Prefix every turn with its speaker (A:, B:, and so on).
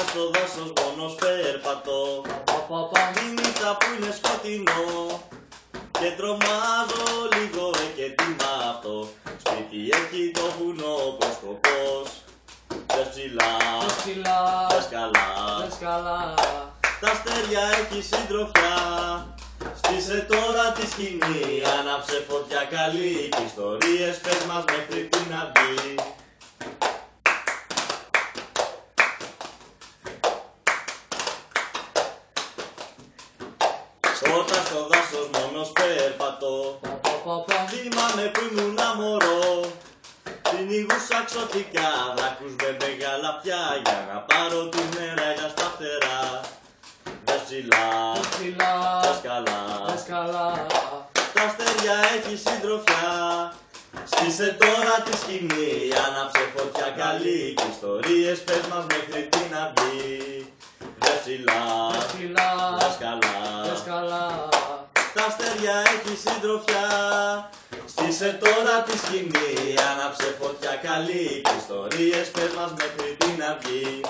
A: στο δάσος μόνος περπατώ. Τη νύχτα που είναι σκοτεινό και τρομάζω λίγο και τι μ' αυτό. Σπίτι έχει το βουνό πως το πως. Δες ψηλά, δες καλά. Τα αστέρια έχει συντροφιά. Στήσε τώρα τη σκηνή, άναψε φωτιά καλή κι ιστορίες πες μας μέχρι την αυγή. Όταν στο δάσος μόνος περπατώ, θυμάμαι που ήμουνα μωρό. Κυνηγούσα ξωτικά, δράκους με μεγάλα πια για να πάρω τη μέρα για στα φτερά. Δες ψηλά, δες καλά. Τα αστέρια έχει συντροφιά. Στήσε τώρα τη σκηνή, άναψε φωτιά καλή κι ιστορίες πες μας μέχρι την αυγή. Δες ψηλά, δες καλά. Τα αστέρια έχει συντροφιά. Στήσε τώρα τη σκηνή, άναψε φωτιά καλή κι ιστορίες πες μας μέχρι την αυγή.